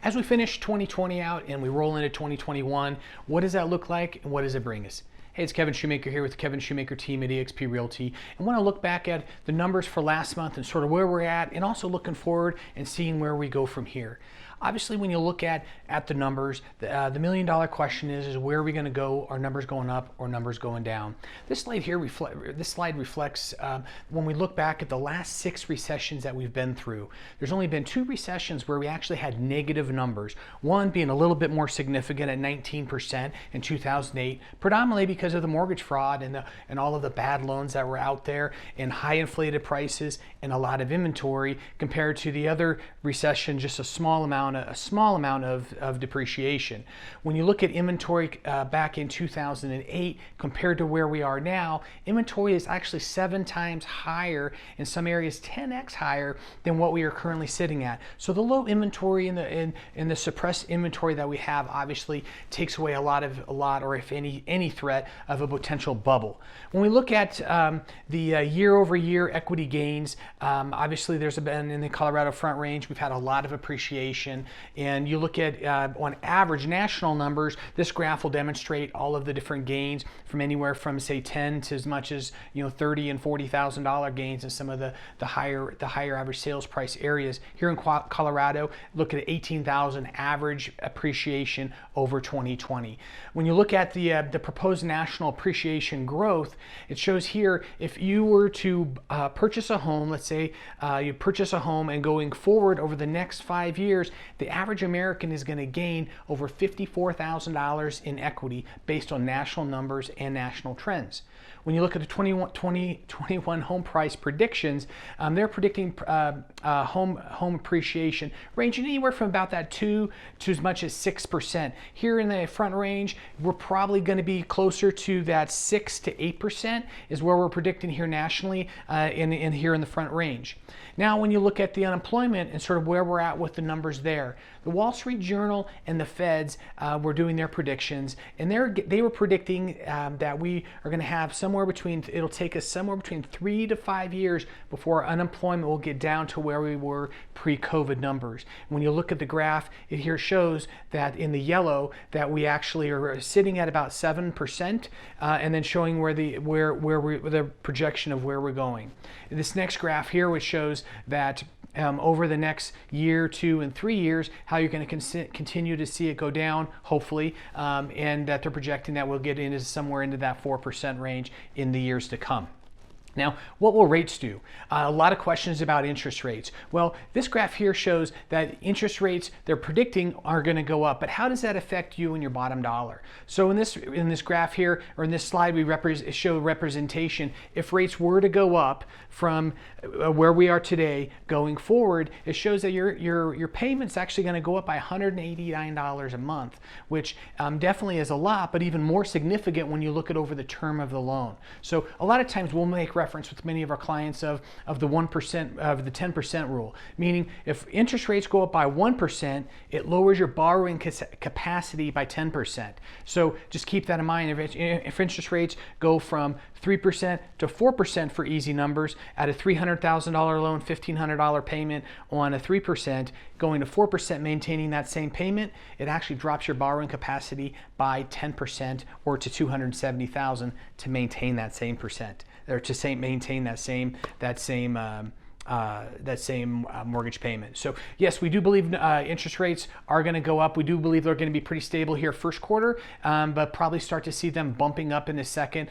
As we finish 2020 out and we roll into 2021, what does that look like and what does it bring us? Hey, it's Kevin Schumacher here with the Kevin Schumacher team at eXp Realty. I want to look back at the numbers for last month and sort of where we're at, and also looking forward and seeing where we go from here. Obviously, when you look at the numbers, the million-dollar question is where are we going to go? Are numbers going up or numbers going down? This slide here reflects when we look back at the last 6 recessions that we've been through. There's only been 2 recessions where we actually had negative numbers. One being a little bit more significant at 19% in 2008, predominantly because of the mortgage fraud and all of the bad loans that were out there and high inflated prices and a lot of inventory, compared to the other recession, just a small amount of depreciation. When you look at inventory back in 2008 compared to where we are now, inventory is actually 7 times higher, in some areas 10x higher than what we are currently sitting at. So the low inventory and the suppressed inventory that we have obviously takes away a lot or if any threat of a potential bubble. When we look at the year-over-year equity gains, obviously there's been, in the Colorado Front Range, we've had a lot of appreciation. And you look at on average national numbers, this graph will demonstrate all of the different gains from anywhere from say 10 to as much as $30,000 and $40,000 gains in some of the higher average sales price areas. Here in Colorado, look at 18,000 average appreciation over 2020. When you look at the proposed national appreciation growth, it shows here if you were to purchase a home, let's say you purchase a home, and going forward over the next 5 years, the average American is going to gain over $54,000 in equity based on national numbers and national trends. When you look at the 2021 home price predictions, they're predicting home appreciation ranging anywhere from about that 2 to as much as 6%. Here in the Front Range, we're probably going to be closer to that 6 to 8% is where we're predicting here nationally here in the Front Range. Now, when you look at the unemployment and sort of where we're at with the numbers there, the Wall Street Journal and the Feds were doing their predictions, and they were predicting that we are going to have it'll take us somewhere between 3 to 5 years before unemployment will get down to where we were pre-COVID numbers. When you look at the graph, it here shows that in the yellow that we actually are sitting at about 7%, and then showing where the projection of where we're going. This next graph here, which shows that over the next year, 2, and 3 years, how you're going to continue to see it go down, hopefully, and that they're projecting that we'll get into somewhere into that 4% range in the years to come. Now, what will rates do? A lot of questions about interest rates. Well, this graph here shows that interest rates they're predicting are going to go up, but how does that affect you and your bottom dollar? So in this graph here, or in this slide, we show representation. If rates were to go up from where we are today going forward, it shows that your payment's actually going to go up by $189 a month, which definitely is a lot, but even more significant when you look at over the term of the loan. So a lot of times we'll make reference with many of our clients of the 1% of the 10% rule, meaning if interest rates go up by 1%, it lowers your borrowing capacity by 10%. So just keep that in mind. If interest rates go from 3% to 4% for easy numbers at a $300,000 loan, $1,500 payment on a 3%, going to 4%, maintaining that same payment, it actually drops your borrowing capacity by 10% or to $270,000 to maintain that same percent, or to maintain that same mortgage payment. So yes, we do believe interest rates are going to go up. We do believe they're going to be pretty stable here first quarter, but probably start to see them bumping up in the second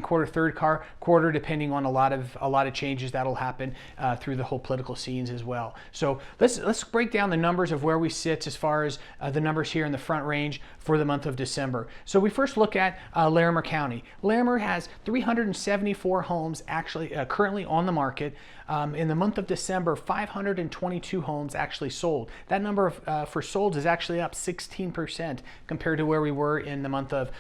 quarter, third quarter, depending on a lot of changes that'll happen through the whole political scenes as well. So let's break down the numbers of where we sit as far as the numbers here in the Front Range for the month of December. So we first look at Larimer County. Larimer has 374 homes actually currently on the market. In the month of December, 522 homes actually sold. That number for solds is actually up 16% compared to where we were in the month of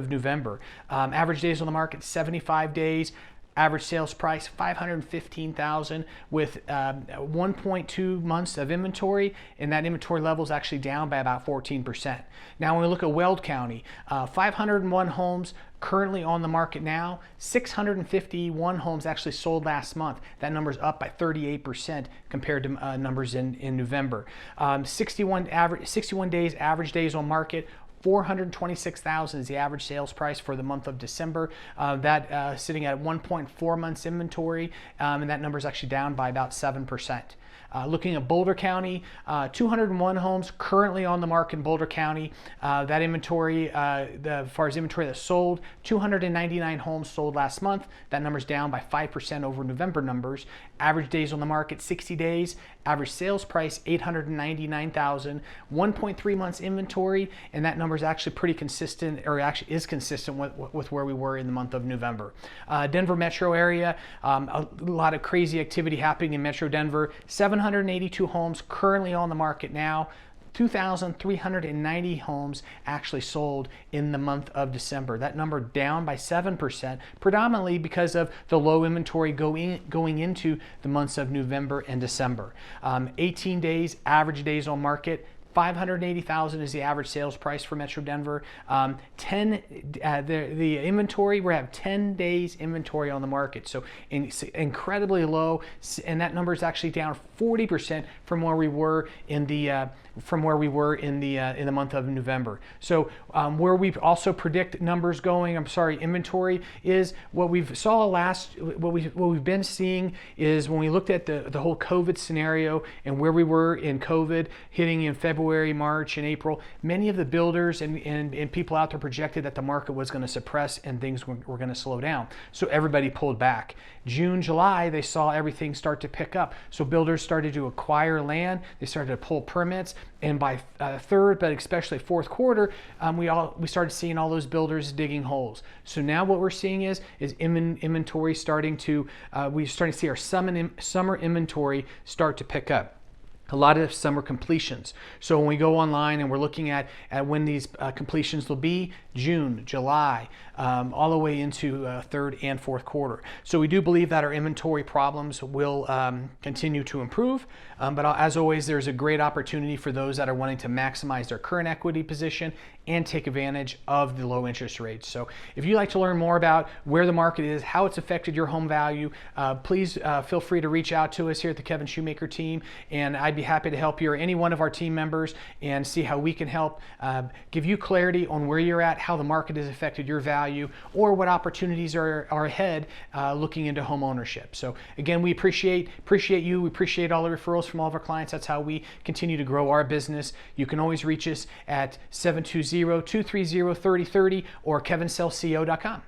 November. Average days on the market, 75 days. Average sales price $515,000 with 1.2 months of inventory, and that inventory level is actually down by about 14%. Now when we look at Weld County, 501 homes currently on the market now. 651 homes actually sold last month. That number is up by 38% compared to numbers in November. 61 days average days on market. $426,000 is the average sales price for the month of December. That sitting at 1.4 months inventory, and that number is actually down by about 7%. Looking at Boulder County, 201 homes currently on the market in Boulder County. That inventory, as far as inventory that's sold, 299 homes sold last month. That number's down by 5% over November numbers. Average days on the market, 60 days. Average sales price, $899,000. 1.3 months inventory, and that number is actually pretty consistent, or actually is consistent with where we were in the month of November. Denver metro area, a lot of crazy activity happening in Metro Denver. 782 homes currently on the market now. 2,390 homes actually sold in the month of December. That number down by 7%, predominantly because of the low inventory going into the months of November and December. 18 days, average days on market. $580,000 is the average sales price for Metro Denver. The inventory, we have 10 days inventory on the market, so incredibly low, and that number is actually down 40% from where we were in the month of November. So where we also predict numbers going, inventory is what we've been seeing is when we looked at the whole COVID scenario and where we were in COVID hitting in February, March, and April, many of the builders and people out there projected that the market was going to suppress and things were going to slow down. So everybody pulled back. June, July, they saw everything start to pick up. So builders started to acquire land, they started to pull permits, and by third, but especially fourth quarter, we started seeing all those builders digging holes. So now what we're seeing is inventory starting to, we're starting to see our summer inventory start to pick up. A lot of summer completions. So when we go online and we're looking at when these completions will be, June, July, all the way into third and fourth quarter. So we do believe that our inventory problems will continue to improve, but as always, there's a great opportunity for those that are wanting to maximize their current equity position and take advantage of the low interest rates. So if you'd like to learn more about where the market is, how it's affected your home value, please feel free to reach out to us here at the Kevin Schumacher team, and I'd be happy to help you or any one of our team members and see how we can help give you clarity on where you're at, how the market has affected your value, or what opportunities are ahead looking into home ownership. So again, we appreciate you. We appreciate all the referrals from all of our clients. That's how we continue to grow our business. You can always reach us at 720-230-3030 or kevinsellco.com.